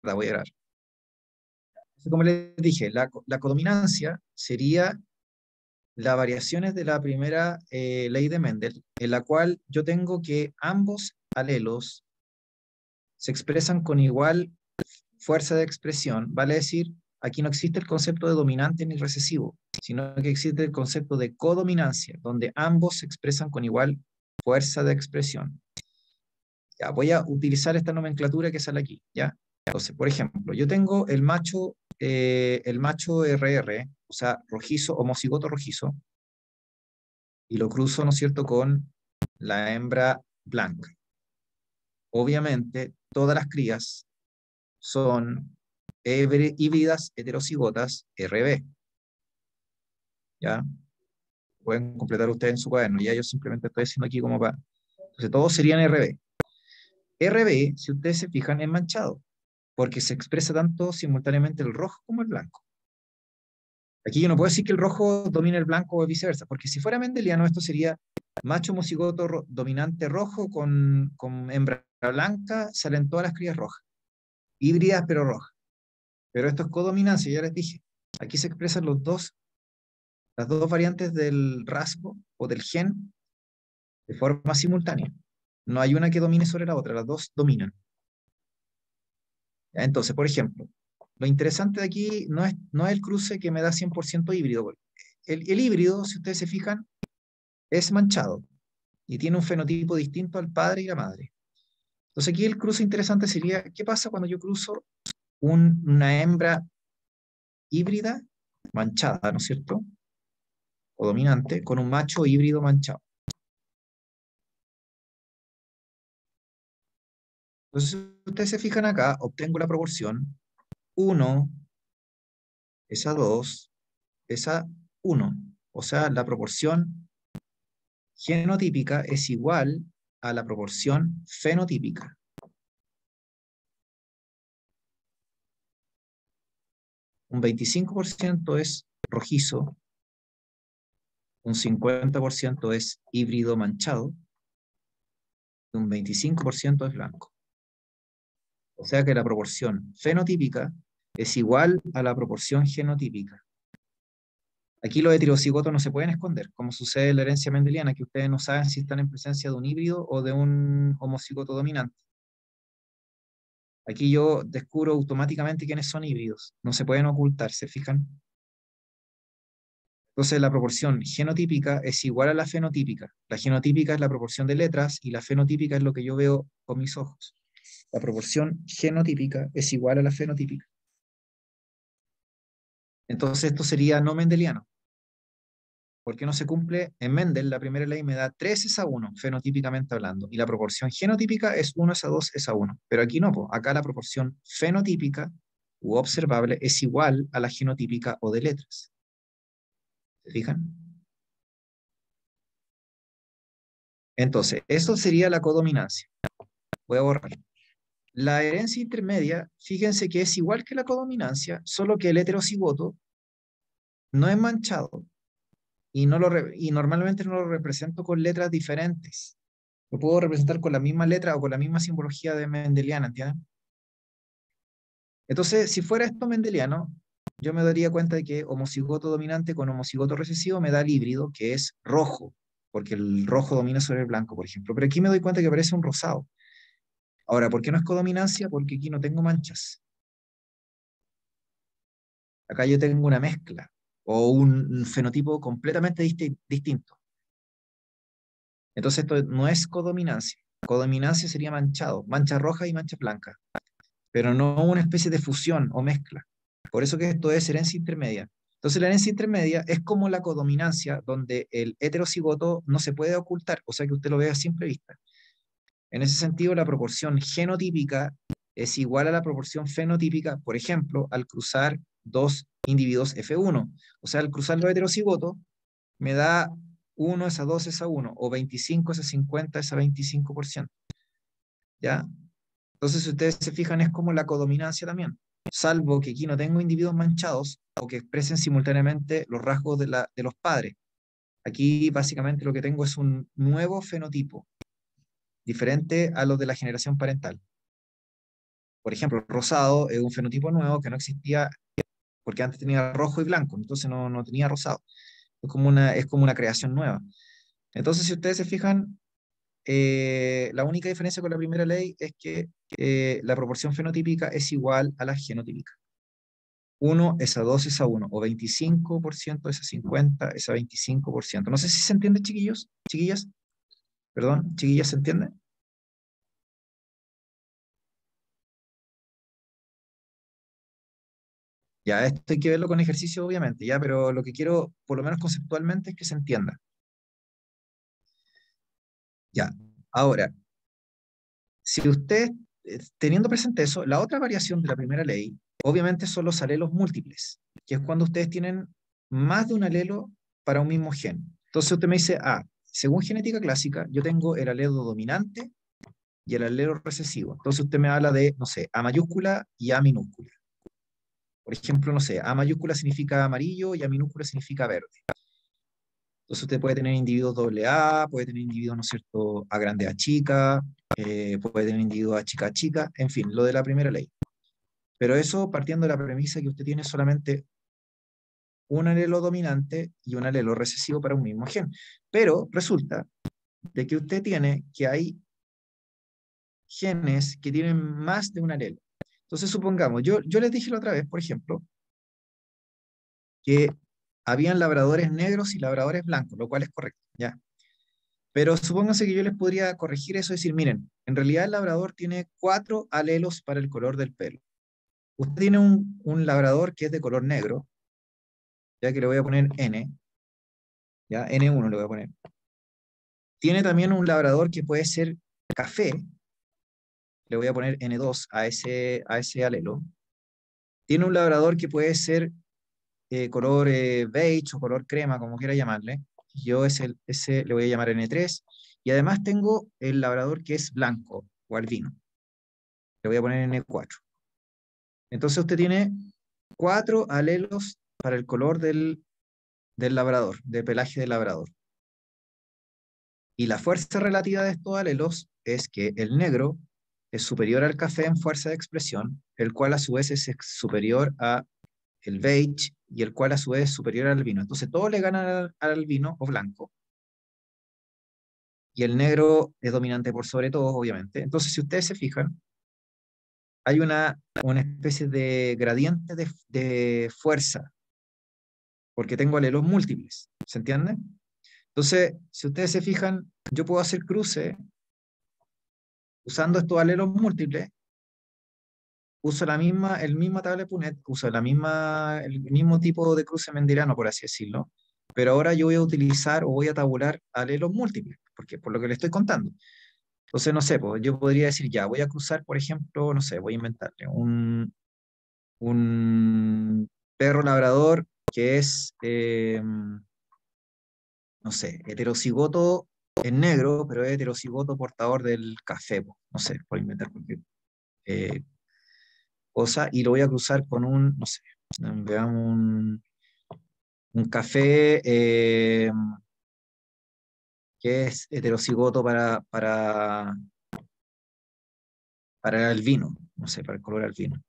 La voy a grabar. Como les dije, la codominancia sería las variaciones de la primera ley de Mendel, en la cual yo tengo que ambos alelos se expresan con igual fuerza de expresión, vale decir, aquí no existe el concepto de dominante ni recesivo, sino que existe el concepto de codominancia, donde ambos se expresan con igual fuerza de expresión. Ya, voy a utilizar esta nomenclatura que sale aquí, ¿ya? Entonces, por ejemplo, yo tengo el macho RR, o sea, rojizo, homocigoto rojizo, y lo cruzo, ¿no es cierto?, con la hembra blanca. Obviamente, todas las crías son híbridas heterocigotas RB, ¿ya? Pueden completar ustedes en su cuaderno, ya yo simplemente estoy haciendo aquí como para... Entonces, todos serían RB. RB, si ustedes se fijan, es manchado, porque se expresa tanto simultáneamente el rojo como el blanco. Aquí yo no puedo decir que el rojo domine el blanco o viceversa, porque si fuera mendeliano, esto sería macho homocigoto dominante rojo con hembra blanca, salen todas las crías rojas, híbridas pero rojas. Pero esto es codominancia, ya les dije. Aquí se expresan las dos variantes del rasgo o del gen de forma simultánea. No hay una que domine sobre la otra, las dos dominan. ¿Ya? Entonces, por ejemplo, lo interesante de aquí no es el cruce que me da 100% híbrido. El híbrido, si ustedes se fijan, es manchado y tiene un fenotipo distinto al padre y la madre. Entonces aquí el cruce interesante sería, ¿qué pasa cuando yo cruzo una hembra híbrida manchada, ¿no es cierto? O dominante, con un macho híbrido manchado. Entonces, si ustedes se fijan acá, obtengo la proporción 1 es a 2 es a 1. O sea, la proporción genotípica es igual a la proporción fenotípica. Un 25% es rojizo, un 50% es híbrido manchado, y un 25% es blanco. O sea que la proporción fenotípica es igual a la proporción genotípica. Aquí los heterocigotos no se pueden esconder, como sucede en la herencia mendeliana, que ustedes no saben si están en presencia de un híbrido o de un homocigoto dominante. Aquí yo descubro automáticamente quiénes son híbridos, no se pueden ocultar, ¿se fijan? Entonces la proporción genotípica es igual a la fenotípica. La genotípica es la proporción de letras y la fenotípica es lo que yo veo con mis ojos. La proporción genotípica es igual a la fenotípica. Entonces esto sería no mendeliano, porque no se cumple en Mendel, la primera ley me da 3 es a 1, fenotípicamente hablando, y la proporción genotípica es 1 es a 2 es a 1. Pero aquí no, acá la proporción fenotípica u observable es igual a la genotípica o de letras. ¿Se fijan? Entonces, eso sería la codominancia. Voy a borrar. La herencia intermedia, fíjense que es igual que la codominancia, solo que el heterocigoto no es manchado y normalmente no lo represento con letras diferentes. Lo puedo representar con la misma letra o con la misma simbología de mendeliana, ¿entienden? Entonces, si fuera esto mendeliano, yo me daría cuenta de que homocigoto dominante con homocigoto recesivo me da el híbrido, que es rojo, porque el rojo domina sobre el blanco, por ejemplo. Pero aquí me doy cuenta que parece un rosado. Ahora, ¿por qué no es codominancia? Porque aquí no tengo manchas. Acá yo tengo una mezcla o un fenotipo completamente distinto. Entonces esto no es codominancia. Codominancia sería manchado, mancha roja y mancha blanca, pero no una especie de fusión o mezcla. Por eso que esto es herencia intermedia. Entonces la herencia intermedia es como la codominancia, donde el heterocigoto no se puede ocultar, o sea que usted lo ve a simple vista. En ese sentido, la proporción genotípica es igual a la proporción fenotípica, por ejemplo, al cruzar dos individuos F1. O sea, al cruzar los heterocigotos, me da 1 es a 2 es a 1, o 25 es a 50 es a 25%. ¿Ya? Entonces, si ustedes se fijan, es como la codominancia también. Salvo que aquí no tengo individuos manchados o que expresen simultáneamente los rasgos de los padres. Aquí básicamente lo que tengo es un nuevo fenotipo, diferente a los de la generación parental. Por ejemplo, rosado es un fenotipo nuevo que no existía porque antes tenía rojo y blanco, entonces no tenía rosado. Es como una creación nueva. Entonces, si ustedes se fijan, la única diferencia con la primera ley es que la proporción fenotípica es igual a la genotípica. 1 es a 2 es a 1, o 25% es a 50 es a 25%. No sé si se entiende, chiquillos, chiquillas. Perdón, chiquillas, ¿se entiende? Ya, esto hay que verlo con ejercicio, obviamente, ya, pero lo que quiero, por lo menos conceptualmente, es que se entienda. Ya, ahora, si usted, teniendo presente eso, la otra variación de la primera ley, obviamente son los alelos múltiples, que es cuando ustedes tienen más de un alelo para un mismo gen. Entonces usted me dice, según genética clásica, yo tengo el alelo dominante y el alelo recesivo. Entonces usted me habla de, no sé, A mayúscula y A minúscula. Por ejemplo, no sé, A mayúscula significa amarillo y A minúscula significa verde. Entonces usted puede tener individuos doble A, puede tener individuos, ¿no es cierto?, A grande A chica, puede tener individuos A chica, en fin, lo de la primera ley. Pero eso partiendo de la premisa que usted tiene solamente un alelo dominante y un alelo recesivo para un mismo gen. Pero resulta de que usted tiene que hay genes que tienen más de un alelo. Entonces supongamos, yo les dije la otra vez, por ejemplo, que habían labradores negros y labradores blancos, lo cual es correcto, ¿ya? Pero supónganse que yo les podría corregir eso y decir, miren, en realidad el labrador tiene 4 alelos para el color del pelo. Usted tiene un labrador que es de color negro, ya que le voy a poner N, ya, N1 le voy a poner. Tiene también un labrador que puede ser café, le voy a poner N2 a ese alelo. Tiene un labrador que puede ser color beige o color crema, como quiera llamarle. Yo ese le voy a llamar N3. Y además tengo el labrador que es blanco o albino. Le voy a poner N4. Entonces usted tiene 4 alelos para el color del labrador, del pelaje del labrador. Y la fuerza relativa de estos alelos es que el negro es superior al café en fuerza de expresión, el cual a su vez es superior a el beige y el cual a su vez es superior al vino. Entonces todos le ganan al vino o blanco. Y el negro es dominante por sobre todo, obviamente. Entonces, si ustedes se fijan, hay una especie de gradiente de fuerza, porque tengo alelos múltiples. ¿Se entiende? Entonces, si ustedes se fijan, yo puedo hacer cruce usando estos alelos múltiples, uso el misma tabla de Punnett, uso el mismo tipo de cruce mendeliano, por así decirlo, pero ahora yo voy a utilizar o voy a tabular alelos múltiples, porque por lo que le estoy contando. Entonces, no sé, pues, yo podría decir, ya, voy a cruzar, por ejemplo, no sé, voy a inventarle un perro labrador que es, no sé, heterocigoto en negro, pero es heterocigoto portador del café, pues, no sé, voy a inventar cualquier eh, cosa, y lo voy a cruzar con no sé, veamos un café que es heterocigoto para el vino, no sé, para el color albino.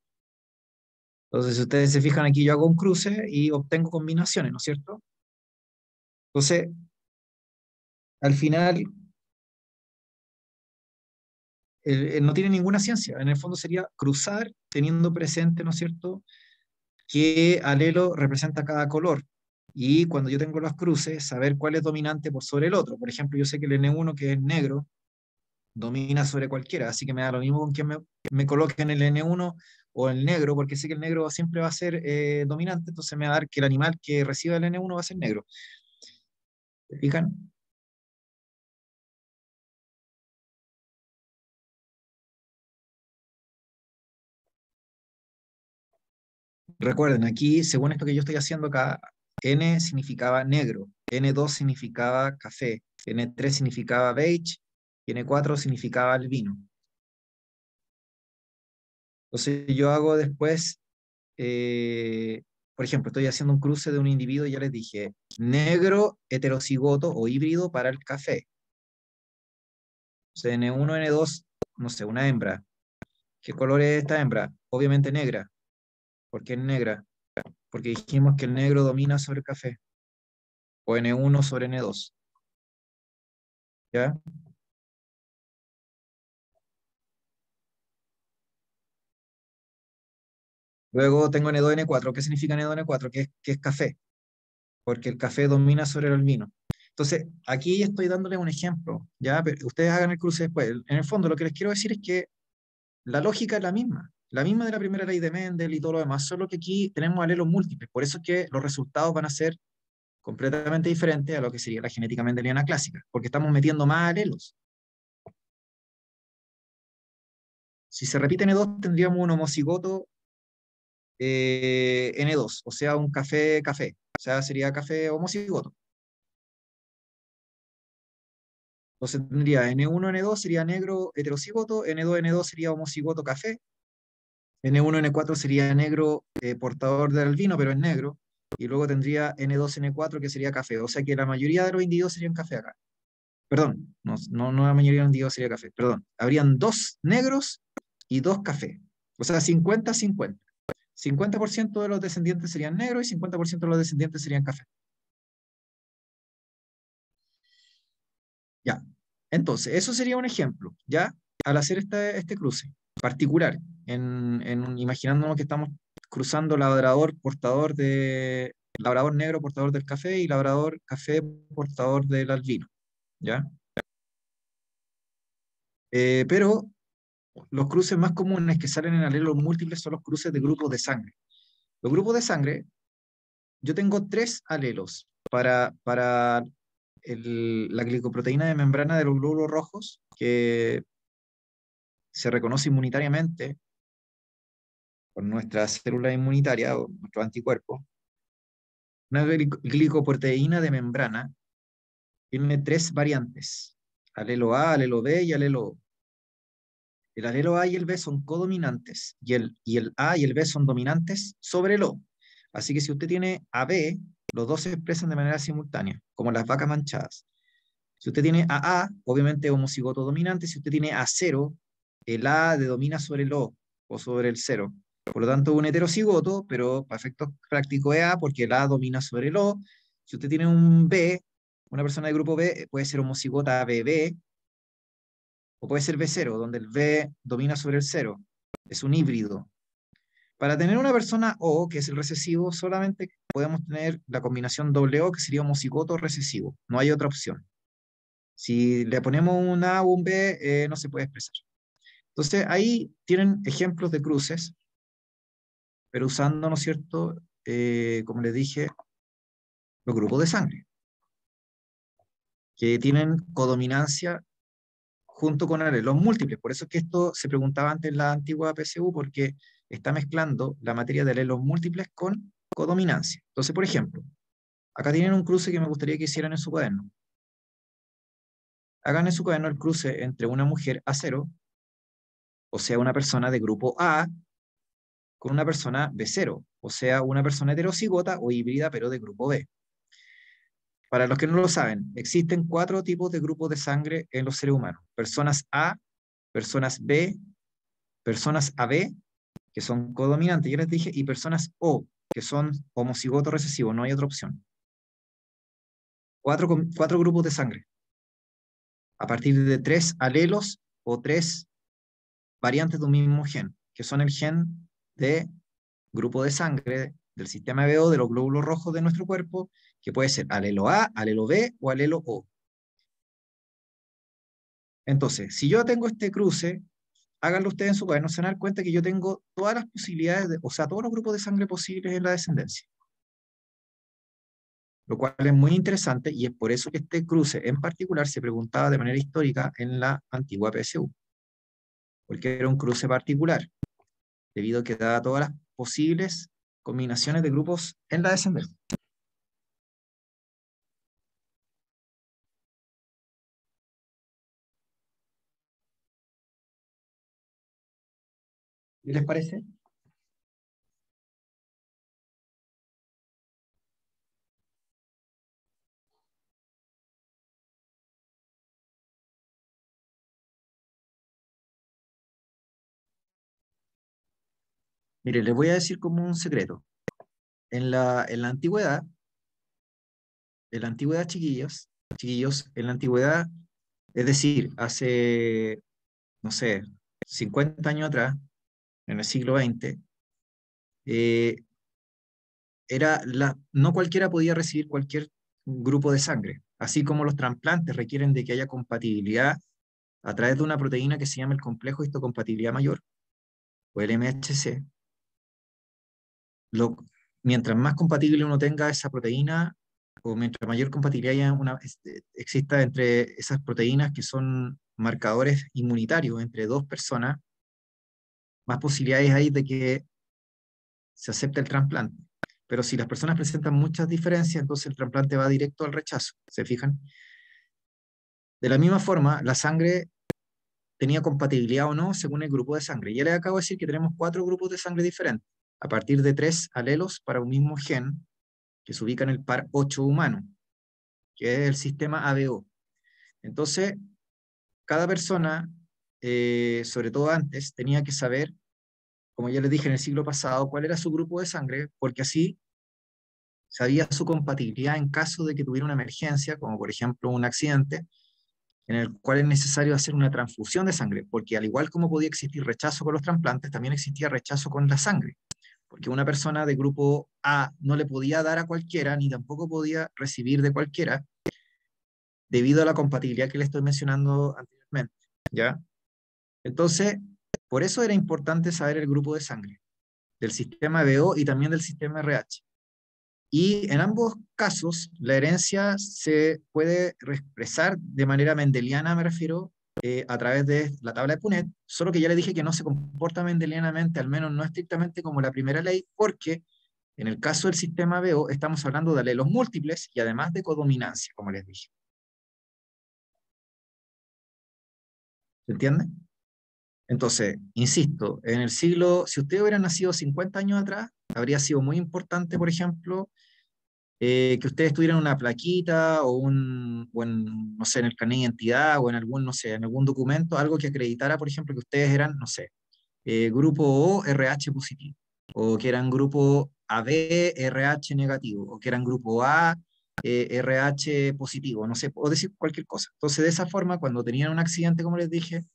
Entonces, si ustedes se fijan aquí, yo hago un cruce y obtengo combinaciones, ¿no es cierto? Entonces, al final, no tiene ninguna ciencia. En el fondo sería cruzar teniendo presente, ¿no es cierto?, qué alelo representa cada color. Y cuando yo tengo los cruces, saber cuál es dominante por sobre el otro. Por ejemplo, yo sé que el N1, que es negro, domina sobre cualquiera, así que me da lo mismo con que me coloquen el N1 o el negro, porque sé que el negro siempre va a ser dominante, entonces me va a dar que el animal que reciba el N1 va a ser negro. ¿Se fijan? Recuerden, aquí, según esto que yo estoy haciendo acá, N significaba negro, N2 significaba café, N3 significaba beige y N4 significaba albino. Entonces yo hago después, por ejemplo, estoy haciendo un cruce de un individuo y ya les dije, negro heterocigoto o híbrido para el café. O sea, N1, N2, no sé, una hembra. ¿Qué color es esta hembra? Obviamente negra. ¿Por qué es negra? Porque dijimos que el negro domina sobre el café. O N1 sobre N2. ¿Ya? Luego tengo N2, N4. ¿Qué significa N2, N4? Que es café. Porque el café domina sobre el vino. Entonces, aquí estoy dándole un ejemplo, ¿ya? Pero ustedes hagan el cruce después. En el fondo, lo que les quiero decir es que la lógica es la misma de la primera ley de Mendel y todo lo demás, solo que aquí tenemos alelos múltiples, por eso es que los resultados van a ser completamente diferentes a lo que sería la genética mendeliana clásica, porque estamos metiendo más alelos. Si se repite N2, tendríamos un homocigoto N2, o sea, un café, o sea, sería café homocigoto. Entonces tendría N1, N2 sería negro heterocigoto, N2, N2 sería homocigoto café, N1, N4 sería negro portador del albino, pero es negro, y luego tendría N2, N4 que sería café, o sea que la mayoría de los individuos serían café acá. Perdón, no la mayoría de los individuos sería café, perdón. Habrían dos negros y dos café, o sea, 50-50. 50% de los descendientes serían negros y 50% de los descendientes serían café. Ya. Entonces, eso sería un ejemplo, ¿ya? Al hacer este cruce particular, imaginándonos que estamos cruzando labrador negro portador del café y labrador café portador del albino, ¿ya? Pero los cruces más comunes que salen en alelos múltiples son los cruces de grupos de sangre. Los grupos de sangre, yo tengo tres alelos para la glicoproteína de membrana de los glóbulos rojos, que se reconoce inmunitariamente por nuestras células inmunitarias o nuestros anticuerpos. Una glicoproteína de membrana tiene tres variantes: alelo A, alelo B y alelo O. El alelo A y el B son codominantes y el A y el B son dominantes sobre el O. Así que si usted tiene AB, los dos se expresan de manera simultánea, como las vacas manchadas. Si usted tiene AA, obviamente homocigoto dominante. Si usted tiene A0, el A domina sobre el o sobre el 0. Por lo tanto, un heterocigoto, pero para efectos prácticos es A porque el A domina sobre el O. Si usted tiene un B, una persona de grupo B puede ser homocigota BB o puede ser B0, donde el B domina sobre el 0. Es un híbrido. Para tener una persona O, que es el recesivo, solamente podemos tener la combinación doble O, que sería homocigoto recesivo. No hay otra opción. Si le ponemos un A o un B, no se puede expresar. Entonces, ahí tienen ejemplos de cruces, pero usando, ¿no es cierto?, como les dije, los grupos de sangre, que tienen codominancia junto con alelos múltiples. Por eso es que esto se preguntaba antes en la antigua PSU, porque está mezclando la materia de alelos múltiples con codominancia. Entonces, por ejemplo, acá tienen un cruce que me gustaría que hicieran en su cuaderno. Hagan en su cuaderno el cruce entre una mujer A0, o sea, una persona de grupo A, con una persona B0, o sea, una persona heterocigota o híbrida, pero de grupo B. Para los que no lo saben, existen cuatro tipos de grupos de sangre en los seres humanos: personas A, personas B, personas AB, que son codominantes, ya les dije, y personas O, que son homocigotos recesivos, no hay otra opción. Cuatro grupos de sangre, a partir de tres alelos o tres variantes de un mismo gen, que son el gen de grupo de sangre del sistema BO de los glóbulos rojos de nuestro cuerpo, que puede ser alelo A, alelo B o alelo O. Entonces, si yo tengo este cruce, háganlo ustedes en su cuaderno, se van a dar cuenta que yo tengo todas las posibilidades, o sea, todos los grupos de sangre posibles en la descendencia. Lo cual es muy interesante y es por eso que este cruce en particular se preguntaba de manera histórica en la antigua PSU, porque era un cruce particular, debido a que daba todas las posibles combinaciones de grupos en la descendencia. ¿Qué les parece? Mire, les voy a decir como un secreto. En la antigüedad, chiquillos, en la antigüedad, es decir, hace, no sé, 50 años atrás, en el siglo XX, eh, no cualquiera podía recibir cualquier grupo de sangre, así como los trasplantes requieren de que haya compatibilidad a través de una proteína que se llama el complejo histocompatibilidad mayor, o el MHC. Lo, Mientras más compatible uno tenga esa proteína, o mientras mayor compatibilidad exista entre esas proteínas que son marcadores inmunitarios entre dos personas, más posibilidades hay de que se acepte el trasplante. Pero si las personas presentan muchas diferencias, entonces el trasplante va directo al rechazo. ¿Se fijan? De la misma forma, la sangre tenía compatibilidad o no según el grupo de sangre. Ya les acabo de decir que tenemos 4 grupos de sangre diferentes, a partir de 3 alelos para un mismo gen, que se ubica en el par 8 humano, que es el sistema ABO. Entonces, cada persona, sobre todo antes, tenía que saber, como ya les dije en el siglo pasado, cuál era su grupo de sangre, porque así sabía su compatibilidad en caso de que tuviera una emergencia, como por ejemplo un accidente, en el cual es necesario hacer una transfusión de sangre, porque al igual como podía existir rechazo con los trasplantes, también existía rechazo con la sangre, porque una persona de grupo A no le podía dar a cualquiera, ni tampoco podía recibir de cualquiera, debido a la compatibilidad que le estoy mencionando anteriormente, ¿ya? Entonces, por eso era importante saber el grupo de sangre, del sistema BO y también del sistema RH. Y en ambos casos, la herencia se puede expresar de manera mendeliana, me refiero, a través de la tabla de Punnett, solo que ya le dije que no se comporta mendelianamente, al menos no estrictamente como la primera ley, porque en el caso del sistema BO estamos hablando de alelos múltiples y además de codominancia, como les dije. ¿Se entiende? Entonces, insisto, si usted hubiera nacido 50 años atrás, habría sido muy importante, por ejemplo, que ustedes tuvieran una plaquita no sé, en el carnet de identidad o en algún, no sé, en algún documento, algo que acreditara, por ejemplo, que ustedes eran, no sé, grupo O RH positivo, o que eran grupo AB RH negativo, o que eran grupo A RH positivo, no sé, o decir cualquier cosa. Entonces, de esa forma, cuando tenían un accidente, como les dije,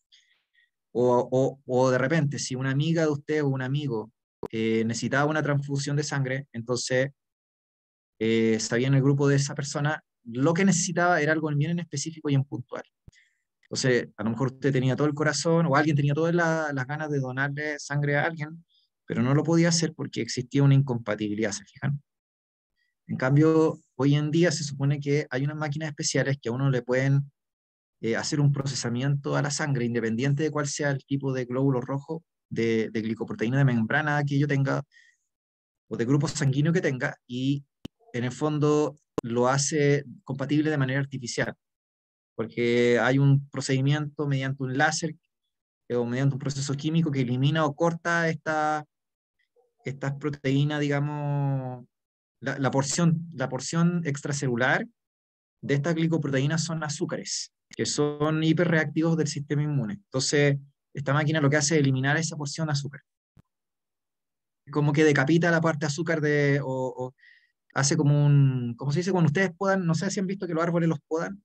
o de repente, si una amiga de usted o un amigo necesitaba una transfusión de sangre, entonces sabía en el grupo de esa persona lo que necesitaba era algo bien en específico y en puntual. Entonces, a lo mejor usted tenía todo el corazón o alguien tenía todas las ganas de donarle sangre a alguien, pero no lo podía hacer porque existía una incompatibilidad, ¿se fijan? En cambio, hoy en día se supone que hay unas máquinas especiales que a uno le pueden hacer un procesamiento a la sangre, independiente de cuál sea el tipo de glóbulo rojo, de glicoproteína de membrana que yo tenga o de grupo sanguíneo que tenga, y en el fondo lo hace compatible de manera artificial, porque hay un procedimiento mediante un láser o mediante un proceso químico que elimina o corta estas proteínas, digamos, la porción extracelular de estas glicoproteínas son azúcares, que son hiperreactivos del sistema inmune. Entonces, esta máquina lo que hace es eliminar esa porción de azúcar. Como que decapita la parte azúcar o hace como ¿cómo se dice? Cuando ustedes podan, no sé si han visto que los árboles los podan.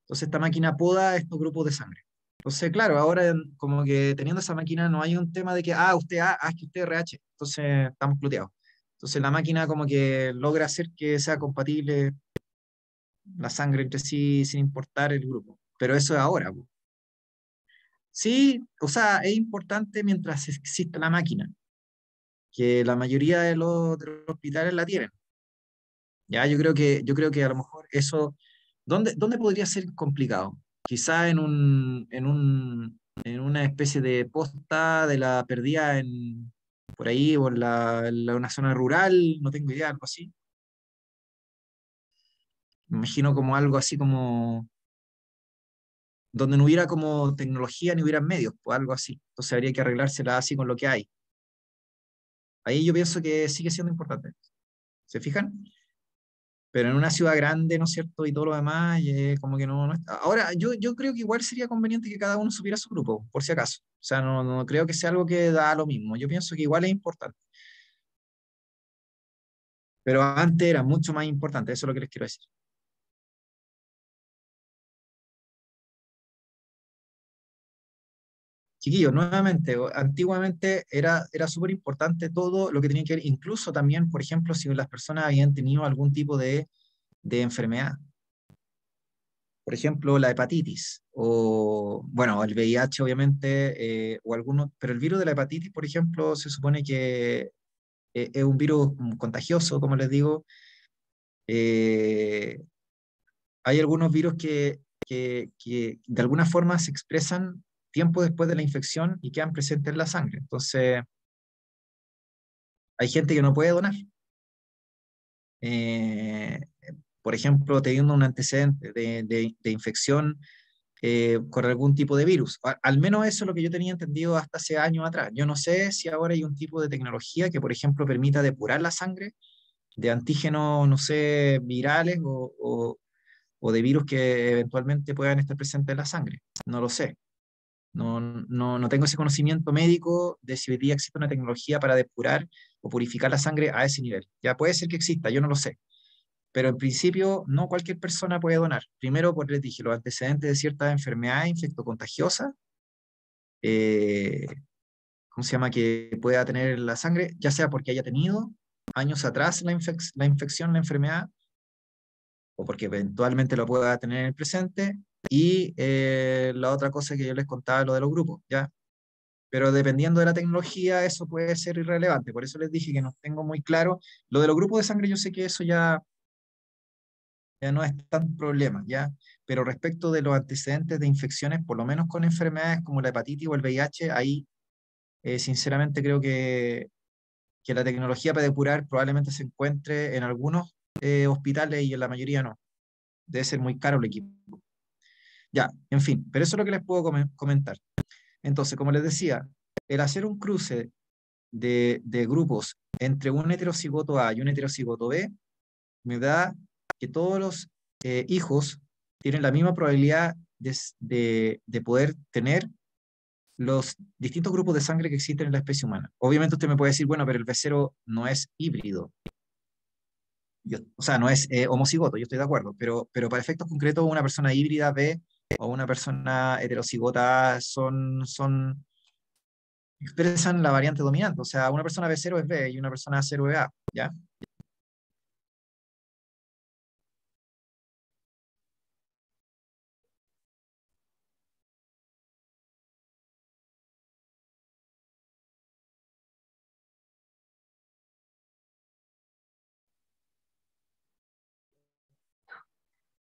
Entonces esta máquina poda estos grupos de sangre. Entonces, claro, ahora como que teniendo esa máquina no hay un tema de que, usted A, es que usted RH. Entonces estamos pluteados. Entonces la máquina como que logra hacer que sea compatible la sangre entre sí sin importar el grupo. Pero eso es ahora, po. Sí, o sea, es importante mientras exista la máquina, que la mayoría de los hospitales la tienen. Ya, yo creo que a lo mejor eso, ¿dónde podría ser complicado? Quizá en una especie de posta de la perdida por ahí, o una zona rural, no tengo idea, algo así. Me imagino como algo así como donde no hubiera como tecnología ni hubiera medios, pues algo así. Entonces habría que arreglársela así con lo que hay. Ahí yo pienso que sigue siendo importante. ¿Se fijan? pero en una ciudad grande, ¿no es cierto? Y todo lo demás, como que no está. Ahora, yo creo que igual sería conveniente que cada uno supiera su grupo, por si acaso. O sea, no creo que sea algo que da lo mismo. Yo pienso que igual es importante. Pero antes era mucho más importante, eso es lo que les quiero decir. Chiquillos, nuevamente, antiguamente era súper importante todo lo que tenía que ver, incluso también, por ejemplo, si las personas habían tenido algún tipo de enfermedad. Por ejemplo, la hepatitis, o bueno, el VIH obviamente, o algunos, pero el virus de la hepatitis, por ejemplo, se supone que es un virus contagioso, como les digo. Eh, Hay algunos virus que de alguna forma se expresan tiempo después de la infección y quedan presentes en la sangre. Entonces, hay gente que no puede donar. Eh, por ejemplo, teniendo un antecedente de infección con algún tipo de virus. Al menos eso es lo que yo tenía entendido hasta hace años atrás. Yo no sé si ahora hay un tipo de tecnología que, por ejemplo, permita depurar la sangre de antígenos, no sé, virales o de virus que eventualmente puedan estar presentes en la sangre. No lo sé. No tengo ese conocimiento médico de si hoy día existe una tecnología para depurar o purificar la sangre a ese nivel. Ya puede ser que exista, yo no lo sé. Pero en principio, no cualquier persona puede donar. Primero, por les dije, los antecedentes de ciertas enfermedades infectocontagiosas, eh, ¿cómo se llama? Que pueda tener en la sangre, ya sea porque haya tenido años atrás la infección, la enfermedad, o porque eventualmente lo pueda tener en el presente. Y la otra cosa que yo les contaba, lo de los grupos, ¿ya? Pero dependiendo de la tecnología, eso puede ser irrelevante. Por eso les dije que no tengo muy claro. Lo de los grupos de sangre, yo sé que eso ya no es tan problema, ¿ya? Pero respecto de los antecedentes de infecciones, por lo menos con enfermedades como la hepatitis o el VIH, ahí sinceramente creo que la tecnología para depurar probablemente se encuentre en algunos hospitales y en la mayoría no. Debe ser muy caro el equipo. Ya, en fin, pero eso es lo que les puedo comentar. Entonces, como les decía, el hacer un cruce de grupos entre un heterocigoto A y un heterocigoto B me da que todos los hijos tienen la misma probabilidad de poder tener los distintos grupos de sangre que existen en la especie humana. Obviamente usted me puede decir, bueno, pero el becero no es híbrido, o sea, no es homocigoto, yo estoy de acuerdo, pero para efectos concretos una persona híbrida B o una persona heterocigota A expresan la variante dominante, o sea, una persona B0 es B y una persona A0 es A, ¿ya?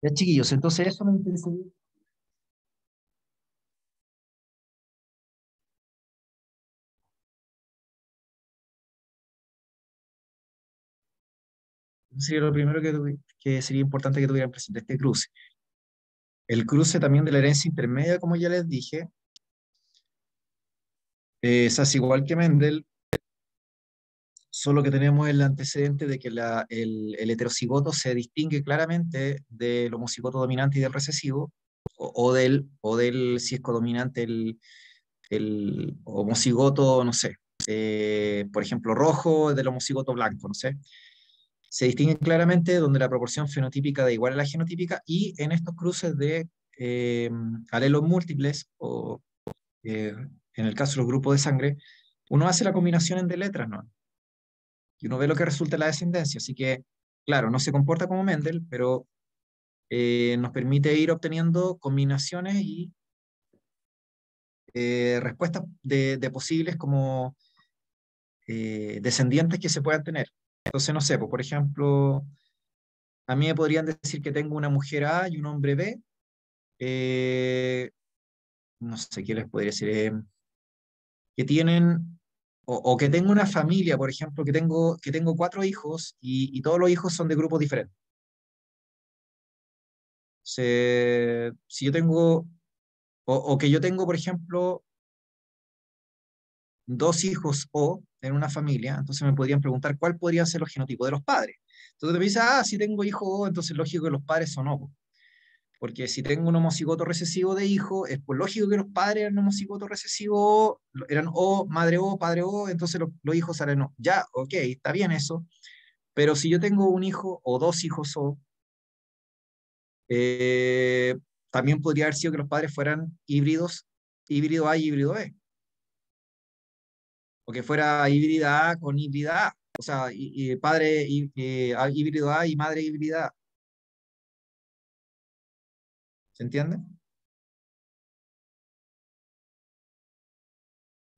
Ya, chiquillos, entonces eso me interesa. Sería lo primero que sería importante que tuvieran presente este cruce. El cruce también de la herencia intermedia, como ya les dije, es así igual que Mendel, solo que tenemos el antecedente de que el heterocigoto se distingue claramente del homocigoto dominante y del recesivo, o del si es codominante el homocigoto, no sé, por ejemplo, rojo del homocigoto blanco, no sé. Se distinguen claramente donde la proporción fenotípica da igual a la genotípica y en estos cruces de eh, alelos múltiples o en el caso de los grupos de sangre, uno hace la combinación de letras, ¿no? Y uno ve lo que resulta en la descendencia. Así que, claro, no se comporta como Mendel, pero nos permite ir obteniendo combinaciones y respuestas de posibles como descendientes que se puedan tener. Entonces, no sé, pues, por ejemplo, a mí me podrían decir que tengo una mujer A y un hombre B. No sé qué les podría decir. Que tienen, o que tengo una familia, por ejemplo, que tengo cuatro hijos y todos los hijos son de grupos diferentes. Si yo tengo, o que yo tengo, por ejemplo, dos hijos en una familia, entonces me podrían preguntar cuál podrían ser los genotipos de los padres. Entonces me dice, ah, si tengo hijo O, entonces lógico que los padres son O, po. Porque si tengo un homocigoto recesivo de hijo, es pues lógico que los padres eran homocigoto recesivo O, eran O, madre O, padre O, entonces los hijos salen O. Ya, ok, está bien eso, pero si yo tengo un hijo o dos hijos O, eh, también podría haber sido que los padres fueran híbridos, híbrido A y híbrido B, o que fuera híbrida A con híbrida A, o sea, y padre híbrido A y madre híbrida A, ¿se entiende?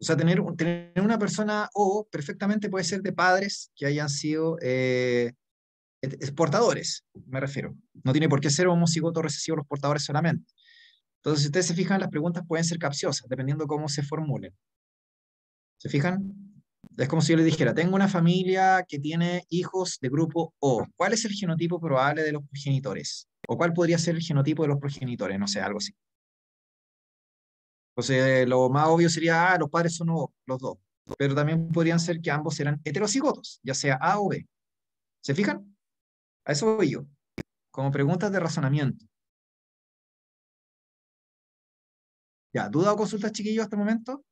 O sea, tener una persona O perfectamente puede ser de padres que hayan sido portadores, me refiero. No tiene por qué ser homocigoto recesivo los portadores solamente. Entonces, si ustedes se fijan, las preguntas pueden ser capciosas, dependiendo cómo se formulen. ¿Se fijan? Es como si yo les dijera, tengo una familia que tiene hijos de grupo O. ¿Cuál es el genotipo probable de los progenitores? ¿O cuál podría ser el genotipo de los progenitores? No sé, algo así. Entonces, lo más obvio sería, ah, los padres son O, los dos. Pero también podrían ser que ambos eran heterocigotos, ya sea A o B. ¿Se fijan? A eso voy yo. Como preguntas de razonamiento. Ya, ¿duda o consultas, chiquillos, hasta el momento?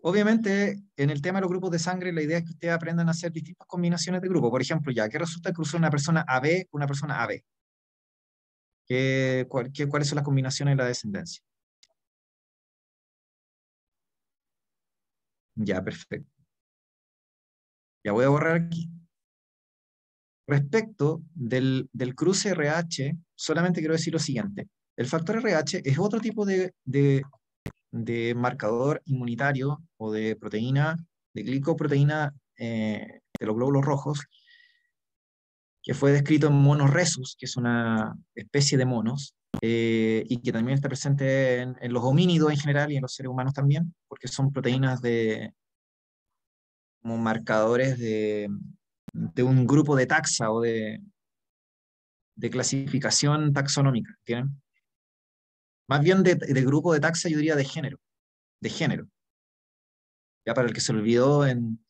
Obviamente, en el tema de los grupos de sangre, la idea es que ustedes aprendan a hacer distintas combinaciones de grupos. Por ejemplo, ya, ¿qué resulta cruzar una persona AB con una persona AB? ¿Cuáles son las combinaciones de la descendencia? Ya, perfecto. Ya voy a borrar aquí. Respecto del cruce RH, solamente quiero decir lo siguiente. El factor RH es otro tipo de marcador inmunitario o de proteína, de glicoproteína de los glóbulos rojos, que fue descrito en monos rhesus, que es una especie de monos, y que también está presente en los homínidos en general y en los seres humanos también, porque son proteínas como marcadores de un grupo de taxa o de clasificación taxonómica, ¿tienen? Más bien de grupo de taxa, yo diría de género. Ya para el que se olvidó en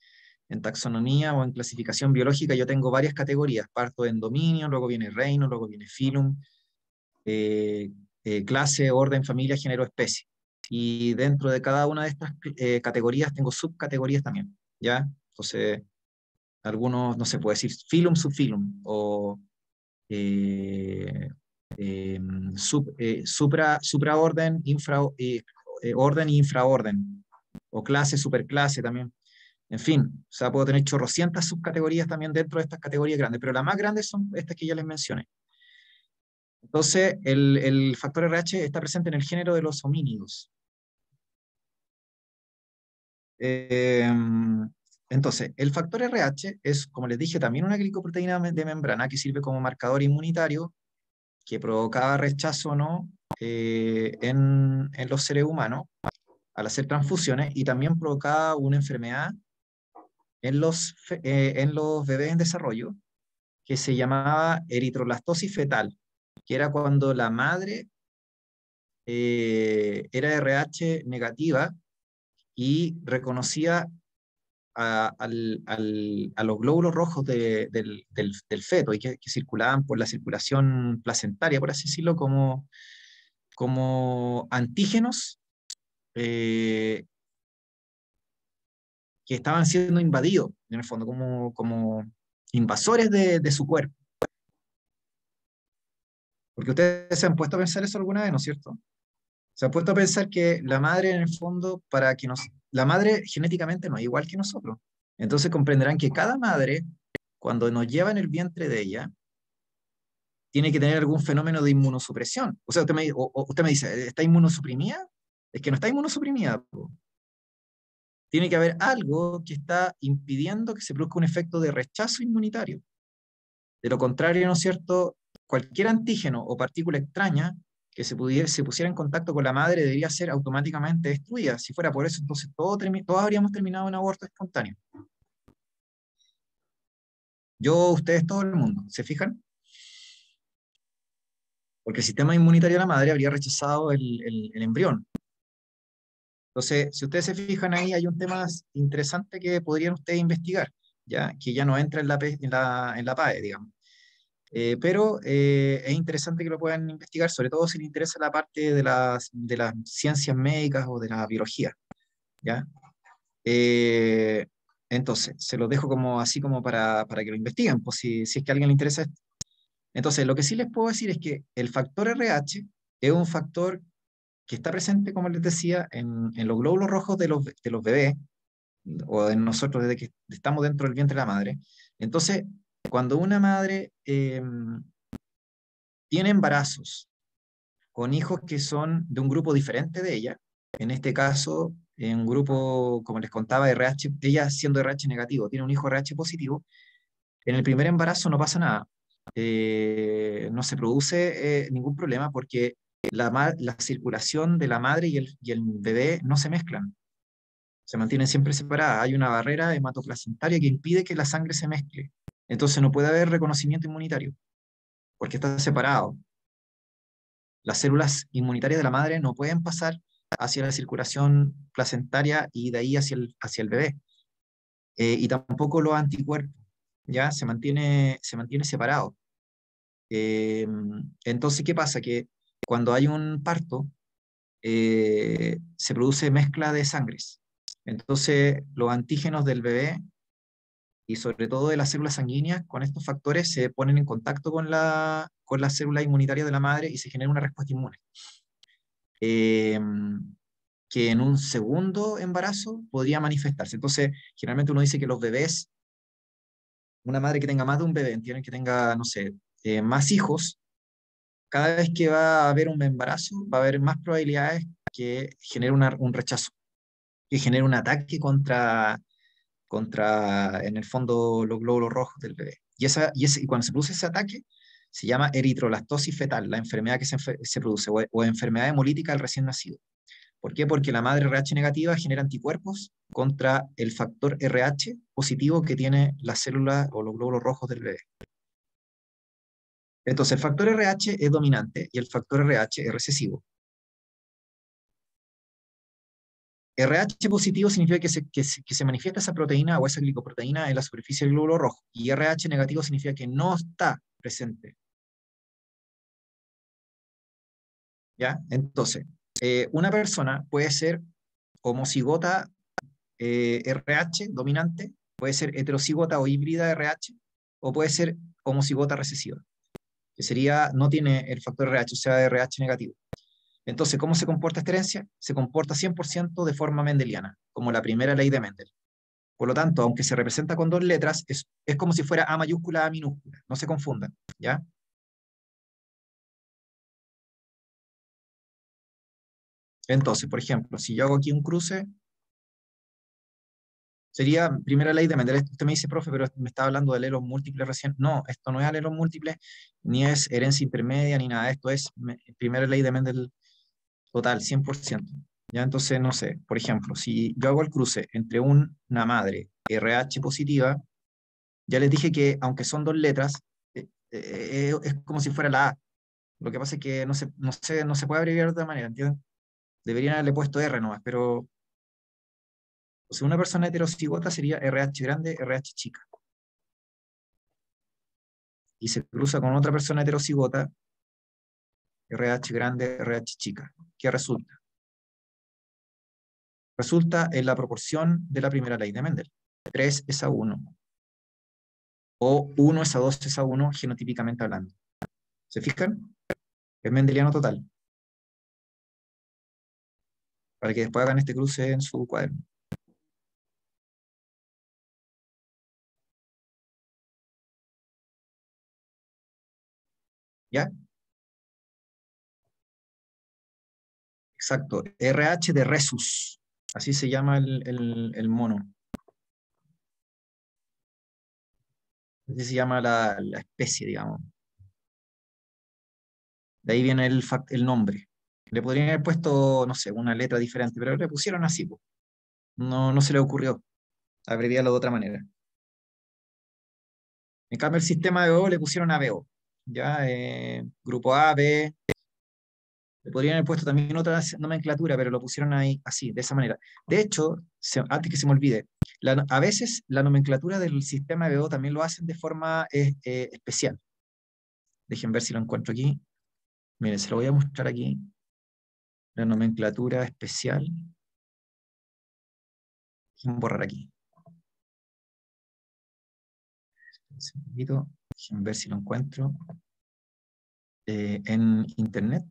taxonomía o en clasificación biológica, yo tengo varias categorías. Parto en dominio, luego viene reino, luego viene filum, eh, clase, orden, familia, género, especie. Y dentro de cada una de estas categorías tengo subcategorías también, ¿ya? Entonces, algunos, no sé, puede decir filum, subfilum, o eh, eh, supraorden, orden y infraorden, o clase, superclase también. En fin, o sea, puedo tener chorrocientas subcategorías también dentro de estas categorías grandes, pero las más grandes son estas que ya les mencioné. Entonces, el factor RH está presente en el género de los homínidos. Eh, entonces, el factor RH es, como les dije, también una glicoproteína de membrana que sirve como marcador inmunitario que provocaba rechazo o no en los seres humanos al hacer transfusiones y también provocaba una enfermedad en los bebés en desarrollo que se llamaba eritroblastosis fetal, que era cuando la madre era RH negativa y reconocía a los glóbulos rojos del feto y que circulaban por la circulación placentaria, por así decirlo, como antígenos eh, que estaban siendo invadidos, en el fondo, como invasores de su cuerpo. Porque ustedes se han puesto a pensar eso alguna vez, ¿no es cierto? Se han puesto a pensar que la madre, en el fondo, la madre genéticamente no es igual que nosotros. Entonces comprenderán que cada madre, cuando nos lleva en el vientre de ella, tiene que tener algún fenómeno de inmunosupresión. O sea, usted me dice, ¿está inmunosuprimida? Es que no está inmunosuprimida, po. Tiene que haber algo que está impidiendo que se produzca un efecto de rechazo inmunitario. De lo contrario, ¿no es cierto? Cualquier antígeno o partícula extraña que se pusiera en contacto con la madre debería ser automáticamente destruida. Si fuera por eso, entonces todos habríamos terminado en aborto espontáneo. Yo, ustedes, todo el mundo, ¿se fijan? Porque el sistema inmunitario de la madre habría rechazado el embrión. Entonces, si ustedes se fijan ahí, hay un tema interesante que podrían ustedes investigar, ¿ya? Que ya no entra en la PAE, digamos. Pero es interesante que lo puedan investigar, sobre todo si les interesa la parte de las ciencias médicas o de la biología, ¿ya? Eh, entonces, se los dejo como así como para que lo investiguen, pues si es que a alguien le interesa esto. Entonces, lo que sí les puedo decir es que el factor RH es un factor que está presente, como les decía, en los glóbulos rojos de los bebés, o en nosotros desde que estamos dentro del vientre de la madre. Entonces, cuando una madre tiene embarazos con hijos que son de un grupo diferente de ella, en este caso, en un grupo, como les contaba, RH, ella siendo RH negativo, tiene un hijo RH positivo, en el primer embarazo no pasa nada. No se produce ningún problema porque la circulación de la madre y el bebé no se mezclan, se mantienen siempre separadas. Hay una barrera hematoplacentaria que impide que la sangre se mezcle. Entonces no puede haber reconocimiento inmunitario porque está separado. Las células inmunitarias de la madre no pueden pasar hacia la circulación placentaria y de ahí hacia el bebé. Y tampoco los anticuerpos, ¿ya? Se mantiene separado. Eh, entonces, ¿qué pasa? Que cuando hay un parto, se produce mezcla de sangres. Entonces, los antígenos del bebé y sobre todo de las células sanguíneas, con estos factores se ponen en contacto con las células inmunitarias de la madre y se genera una respuesta inmune. Eh, que en un segundo embarazo podría manifestarse. Entonces, generalmente uno dice que los bebés, una madre que tenga más de un bebé, entienden que tenga, no sé, más hijos, cada vez que va a haber un embarazo, va a haber más probabilidades que genere un rechazo, que genere un ataque contra, en el fondo, los glóbulos rojos del bebé. Y cuando se produce ese ataque, se llama eritrolactosis fetal, la enfermedad que se produce, o enfermedad hemolítica del recién nacido. ¿Por qué? Porque la madre RH negativa genera anticuerpos contra el factor RH positivo que tiene la célula o los glóbulos rojos del bebé. Entonces, el factor RH es dominante y el factor RH es recesivo. RH positivo significa que se manifiesta esa proteína o esa glicoproteína en la superficie del glóbulo rojo, y RH negativo significa que no está presente. ¿Ya? Entonces, una persona puede ser homocigota RH dominante, puede ser heterocigota o híbrida RH, o puede ser homocigota recesiva, que sería, no tiene el factor RH, o sea, RH negativo. Entonces, ¿cómo se comporta esta herencia? Se comporta 100% de forma mendeliana, como la primera ley de Mendel. Por lo tanto, aunque se representa con dos letras, es como si fuera A mayúscula, A minúscula. No se confundan, ¿ya? Entonces, por ejemplo, si yo hago aquí un cruce, sería primera ley de Mendel. Usted me dice, profe, pero me estaba hablando de alelos múltiples recién. No, esto no es alelos múltiples, ni es herencia intermedia, ni nada. Esto es primera ley de Mendel total, 100%. Ya, entonces, no sé, por ejemplo, si yo hago el cruce entre una madre RH positiva, ya les dije que aunque son dos letras, es como si fuera la A. Lo que pasa es que no se puede abreviar de otra manera, ¿entienden? Deberían haberle puesto R nomás, pero o sea, una persona heterocigota sería RH grande, RH chica. Y se cruza con otra persona heterocigota, RH grande, RH chica. ¿Qué resulta? Resulta en la proporción de la primera ley de Mendel. 3:1. O 1:2:1 genotípicamente hablando. ¿Se fijan? Es mendeliano total. Para que después hagan este cruce en su cuaderno. ¿Ya? Exacto. RH de Rhesus. Así se llama el mono. Así se llama la especie, digamos. De ahí viene el nombre. Le podrían haber puesto, no sé, una letra diferente, pero le pusieron así, po. No, no se le ocurrió abreviarlo de otra manera. En cambio, el sistema de BO le pusieron ABO. Ya, grupo A, B, Podrían haber puesto también otra nomenclatura, pero lo pusieron ahí así, de esa manera. De hecho, antes que se me olvide, a veces la nomenclatura del sistema BO también lo hacen de forma especial. Dejen ver si lo encuentro aquí. Miren, se lo voy a mostrar aquí. La nomenclatura especial. Dejen borrar aquí. Un poquito. Dejen ver si lo encuentro. En internet.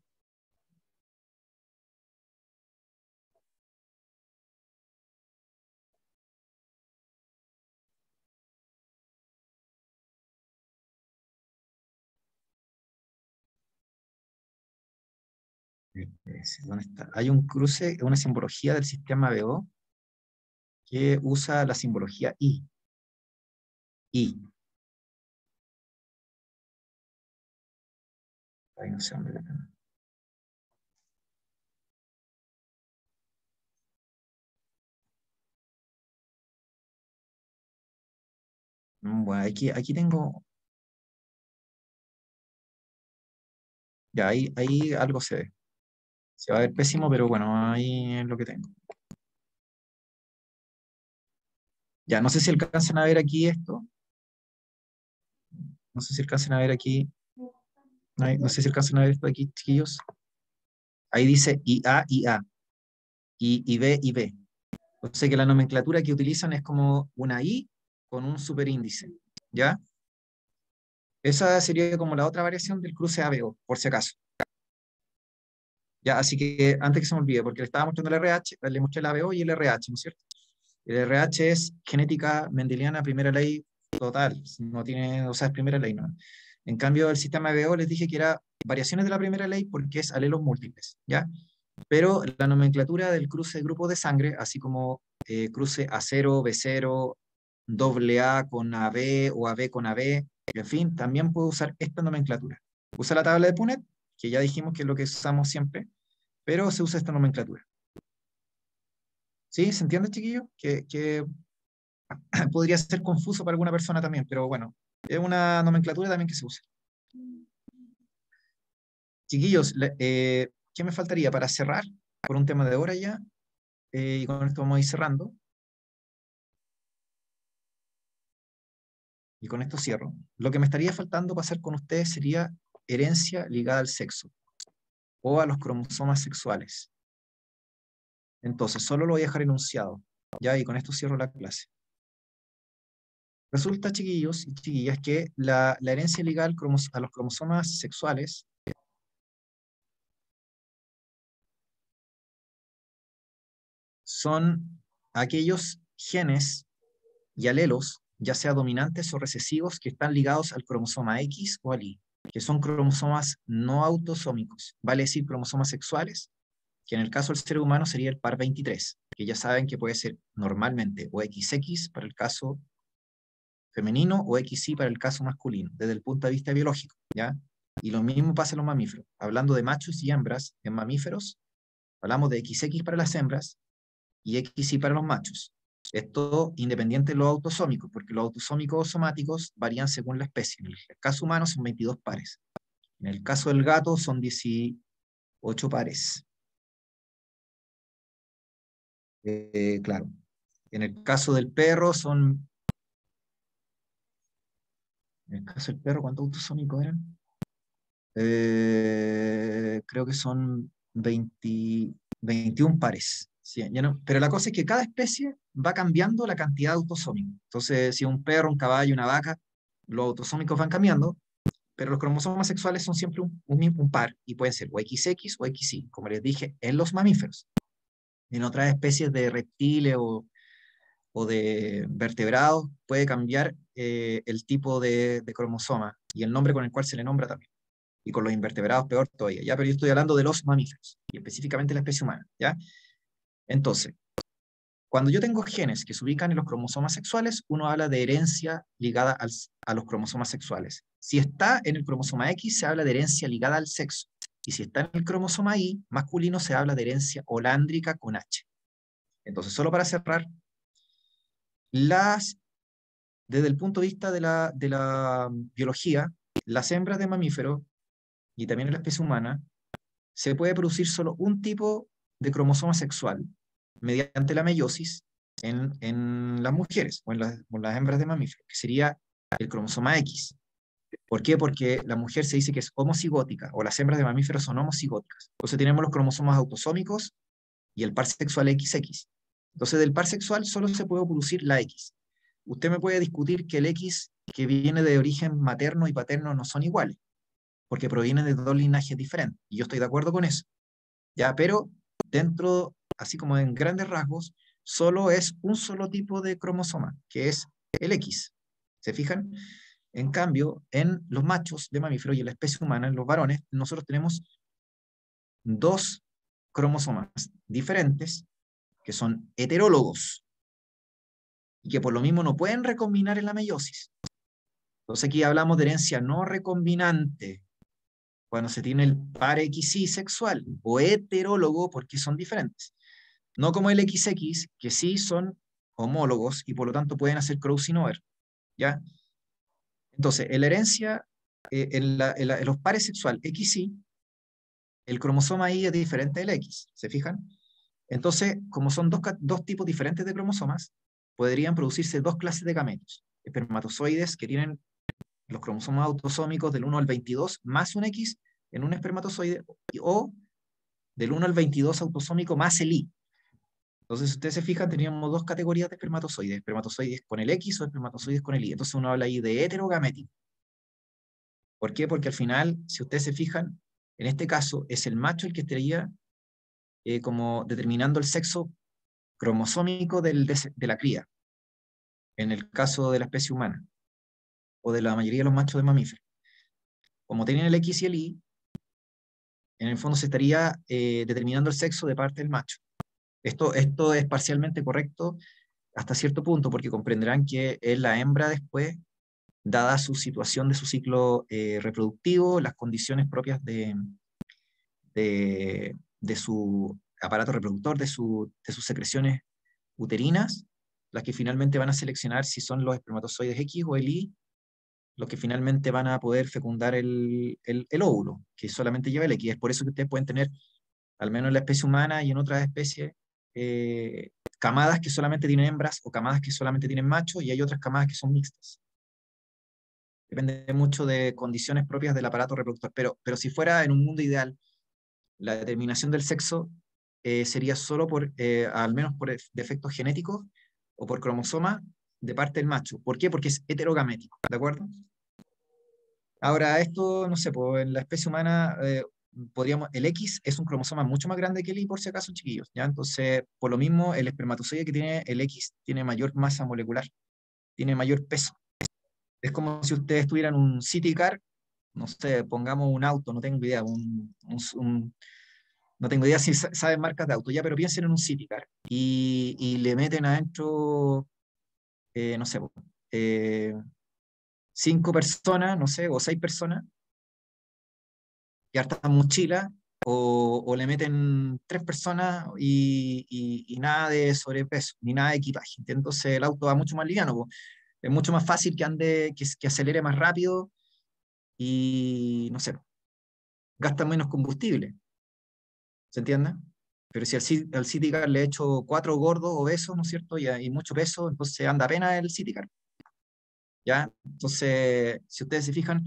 ¿Dónde está? Hay un cruce, una simbología del sistema BO que usa la simbología I. I. Ay, no sé dónde la tengo. Bueno, aquí tengo. Ya, ahí algo se ve. Se va a ver pésimo, pero bueno, ahí es lo que tengo. Ya, no sé si alcanzan a ver aquí esto. No sé si alcanzan a ver aquí. No sé si alcanzan a ver esto aquí, chiquillos. Ahí dice IA, IA, y B, y B. O sea que la nomenclatura que utilizan es como una I con un superíndice. ¿Ya? Esa sería como la otra variación del cruce ABO, por si acaso. Ya, así que antes que se me olvide, porque le estaba mostrando el RH, le mostré el ABO y el RH, ¿no es cierto? El RH es genética mendeliana, primera ley total, no tiene, o sea, es primera ley, ¿no? En cambio, el sistema ABO les dije que era variaciones de la primera ley porque es alelos múltiples, ¿ya? Pero la nomenclatura del cruce de grupos de sangre, así como cruce A0, B0, doble A con AB o AB con AB, en fin, también puedo usar esta nomenclatura. Usa la tabla de Punnett, que ya dijimos que es lo que usamos siempre, pero se usa esta nomenclatura. ¿Sí? ¿Se entiende, chiquillo? Que podría ser confuso para alguna persona también, pero bueno, es una nomenclatura también que se usa. Chiquillos, ¿qué me faltaría para cerrar? Por un tema de hora ya, y con esto vamos a ir cerrando, y con esto cierro. Lo que me estaría faltando pasar con ustedes sería herencia ligada al sexo o a los cromosomas sexuales. Entonces, solo lo voy a dejar enunciado, ya, y con esto cierro la clase. Resulta, chiquillos y chiquillas, que la herencia ligada a los cromosomas sexuales son aquellos genes y alelos, ya sea dominantes o recesivos, que están ligados al cromosoma X o al Y, que son cromosomas no autosómicos, vale decir cromosomas sexuales, que en el caso del ser humano sería el par 23, que ya saben que puede ser normalmente o XX para el caso femenino o XY para el caso masculino, desde el punto de vista biológico, ¿ya? Y lo mismo pasa en los mamíferos. Hablando de machos y hembras en mamíferos, hablamos de XX para las hembras y XY para los machos. Esto independiente de los autosómicos, porque los autosómicos somáticos varían según la especie. En el caso humano son 22 pares. En el caso del gato son 18 pares. Claro. En el caso del perro son... En el caso del perro, ¿cuántos autosómicos eran? Creo que son 21 pares. Sí, ya no, pero la cosa es que cada especie va cambiando la cantidad de autosómicos. Entonces, si un perro, un caballo, una vaca, los autosómicos van cambiando, pero los cromosomas sexuales son siempre un par y pueden ser o XX o XY, como les dije, en los mamíferos. En otras especies de reptiles o de vertebrados puede cambiar el tipo de cromosoma y el nombre con el cual se le nombra también. Y con los invertebrados peor todavía, ¿ya? Pero yo estoy hablando de los mamíferos, y específicamente la especie humana, ¿ya? Entonces, cuando yo tengo genes que se ubican en los cromosomas sexuales, uno habla de herencia ligada a los cromosomas sexuales. Si está en el cromosoma X, se habla de herencia ligada al sexo. Y si está en el cromosoma Y, masculino, se habla de herencia holándrica con H. Entonces, solo para cerrar, las, desde el punto de vista de la biología, las hembras de mamíferos y también en la especie humana se puede producir solo un tipo de cromosoma sexual mediante la meiosis en las mujeres o en las hembras de mamíferos, que sería el cromosoma X. ¿Por qué? Porque la mujer se dice que es homocigótica, o las hembras de mamíferos son homocigóticas. Entonces tenemos los cromosomas autosómicos y el par sexual XX. Entonces del par sexual solo se puede producir la X. Usted me puede discutir que el X que viene de origen materno y paterno no son iguales, porque provienen de dos linajes diferentes, y yo estoy de acuerdo con eso, ¿ya? Pero dentro, así como en grandes rasgos, solo es un solo tipo de cromosoma, que es el X. ¿Se fijan? En cambio, en los machos de mamíferos y en la especie humana, en los varones, nosotros tenemos dos cromosomas diferentes que son heterólogos y que por lo mismo no pueden recombinar en la meiosis. Entonces aquí hablamos de herencia no recombinante, cuando se tiene el par XY sexual, o heterólogo porque son diferentes. No como el XX, que sí son homólogos y por lo tanto pueden hacer crossing over, ¿ya? Entonces, en la herencia, en los pares sexual XY, el cromosoma Y es diferente del X, ¿se fijan? Entonces, como son dos tipos diferentes de cromosomas, podrían producirse dos clases de gametos. Espermatozoides que tienen los cromosomas autosómicos del 1 al 22 más un X en un espermatozoide, o del 1 al 22 autosómico más el Y. Entonces, si ustedes se fijan, teníamos dos categorías de espermatozoides, espermatozoides con el X o espermatozoides con el Y. Entonces uno habla ahí de heterogamético. ¿Por qué? Porque al final, si ustedes se fijan, en este caso es el macho el que estaría como determinando el sexo cromosómico de la cría, en el caso de la especie humana, o de la mayoría de los machos de mamíferos. Como tienen el X y el Y, en el fondo se estaría determinando el sexo de parte del macho. Esto es parcialmente correcto hasta cierto punto, porque comprenderán que es la hembra después, dada su situación de su ciclo reproductivo, las condiciones propias de su aparato reproductor, de sus secreciones uterinas, las que finalmente van a seleccionar si son los espermatozoides X o el Y, los que finalmente van a poder fecundar el óvulo, que solamente lleva el X. Es por eso que ustedes pueden tener, al menos en la especie humana y en otras especies, eh, camadas que solamente tienen hembras o camadas que solamente tienen machos, y hay otras camadas que son mixtas. Depende mucho de condiciones propias del aparato reproductor. Pero si fuera en un mundo ideal, la determinación del sexo sería solo al menos por defectos genéticos o por cromosoma de parte del macho. ¿Por qué? Porque es heterogamético, ¿de acuerdo? Ahora, esto, no sé, pues en la especie humana, el X es un cromosoma mucho más grande que el Y, por si acaso, chiquillos, ¿ya? Entonces, por lo mismo, el espermatozoide que tiene el X tiene mayor masa molecular, tiene mayor peso. Es como si ustedes tuvieran un city car, no sé, pongamos un auto, no tengo idea, no tengo idea si saben marcas de auto ya, pero piensen en un city car y le meten adentro, no sé, eh, 5 personas, no sé, o 6 personas, y harta mochila, o le meten 3 personas y nada de sobrepeso, ni nada de equipaje. Entonces el auto va mucho más liviano, po. Es mucho más fácil que ande, que acelere más rápido y, no sé, gasta menos combustible. ¿Se entiende? Pero si al City Car le echo 4 gordos obesos, ¿no es cierto? Y mucho peso, entonces anda apenas el City Car, ¿ya? Entonces, si ustedes se fijan,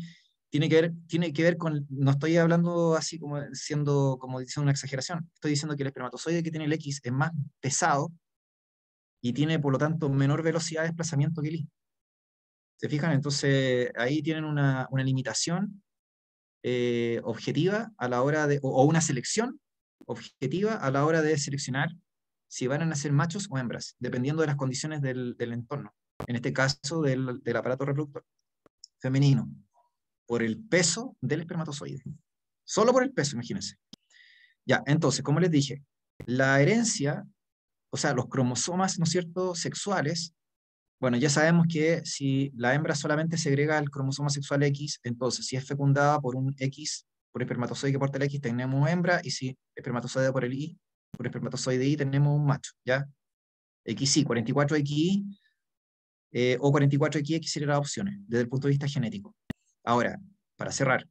tiene que ver con, no estoy hablando así como diciendo una exageración, estoy diciendo que el espermatozoide que tiene el X es más pesado y tiene, por lo tanto, menor velocidad de desplazamiento que el Y. ¿Se fijan? Entonces, ahí tienen una limitación objetiva a la hora o una selección objetiva a la hora de seleccionar si van a nacer machos o hembras, dependiendo de las condiciones del entorno. En este caso, del aparato reproductor femenino, por el peso del espermatozoide. Solo por el peso, imagínense. Ya, entonces, como les dije, la herencia, o sea, los cromosomas, ¿no es cierto?, sexuales. Bueno, ya sabemos que si la hembra solamente segrega el cromosoma sexual X, entonces si es fecundada por un X, por espermatozoide que porta el X, tenemos hembra, y si espermatozoide por el Y, por espermatozoide Y, tenemos un macho, ¿ya? XY, 44XY o 44XX serían las opciones, desde el punto de vista genético. Ahora, para cerrar,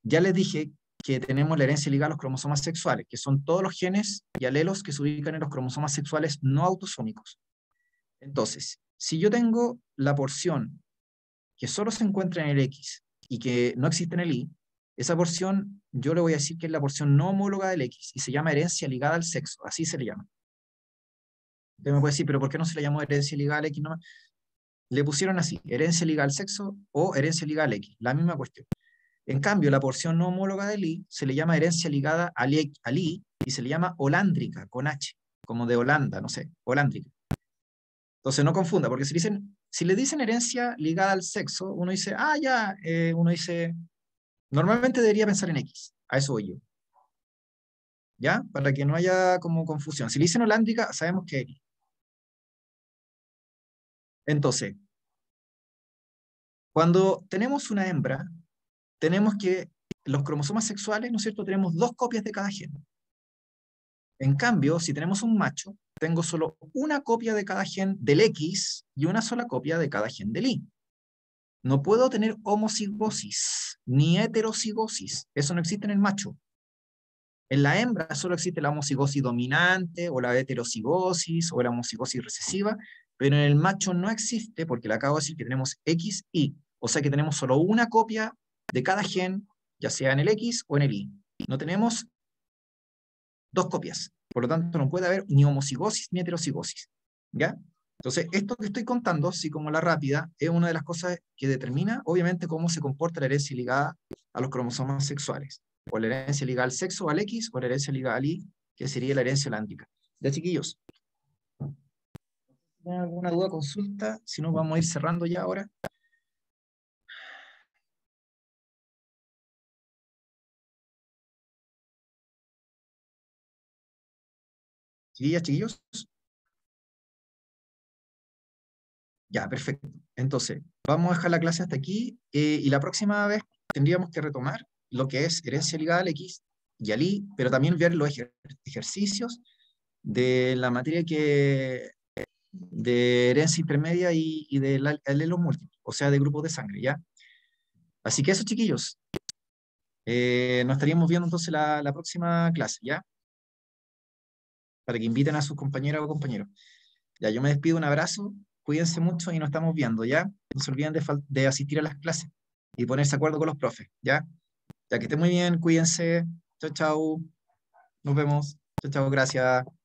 ya les dije que tenemos la herencia ligada a los cromosomas sexuales, que son todos los genes y alelos que se ubican en los cromosomas sexuales no autosómicos. Entonces, si yo tengo la porción que solo se encuentra en el X y que no existe en el Y, esa porción yo le voy a decir que es la porción no homóloga del X y se llama herencia ligada al sexo, así se le llama. Usted me puede decir, pero ¿por qué no se le llamó herencia ligada al X nomás? Le pusieron así, herencia ligada al sexo o herencia ligada al X, la misma cuestión. En cambio, la porción no homóloga del I se le llama herencia ligada al I y se le llama holándrica, con H, como de Holanda, no sé, holándrica. Entonces no confunda, porque si le dicen herencia ligada al sexo, uno dice, ah, ya, uno dice, normalmente debería pensar en X, a eso voy yo. ¿Ya? Para que no haya como confusión. Si le dicen holándrica, sabemos que X. Entonces, cuando tenemos una hembra, tenemos que los cromosomas sexuales, ¿no es cierto? Tenemos 2 copias de cada gen. En cambio, si tenemos un macho, tengo solo una copia de cada gen del X y una sola copia de cada gen del Y. No puedo tener homocigosis ni heterocigosis. Eso no existe en el macho. En la hembra solo existe la homocigosis dominante o la heterocigosis o la homocigosis recesiva, pero en el macho no existe porque le acabo de decir que tenemos X, Y. O sea que tenemos solo una copia de cada gen, ya sea en el X o en el Y. No tenemos 2 copias. Por lo tanto, no puede haber ni homocigosis ni heterocigosis. ¿Ya? Entonces, esto que estoy contando, así como la rápida, es una de las cosas que determina, obviamente, cómo se comporta la herencia ligada a los cromosomas sexuales. O la herencia ligada al sexo o al X, o la herencia ligada al Y, que sería la herencia holándica. Ya, chiquillos. ¿Tienen alguna duda, consulta? Si no, vamos a ir cerrando ya ahora. Chiquillas, chiquillos. Ya, perfecto. Entonces, vamos a dejar la clase hasta aquí y la próxima vez tendríamos que retomar lo que es herencia ligada al X y al Y, pero también ver los ejercicios de la materia de herencia intermedia y de alelos múltiples, o sea, de grupos de sangre, ¿ya? Así que eso, chiquillos. Nos estaríamos viendo entonces la próxima clase, ¿ya? Para que inviten a sus compañeras o compañeros. Ya, yo me despido, un abrazo, cuídense mucho y nos estamos viendo, ¿ya? No se olviden de asistir a las clases y ponerse de acuerdo con los profes, ¿ya? Ya que estén muy bien, cuídense. Chao, chao. Nos vemos. Chao, chao, gracias.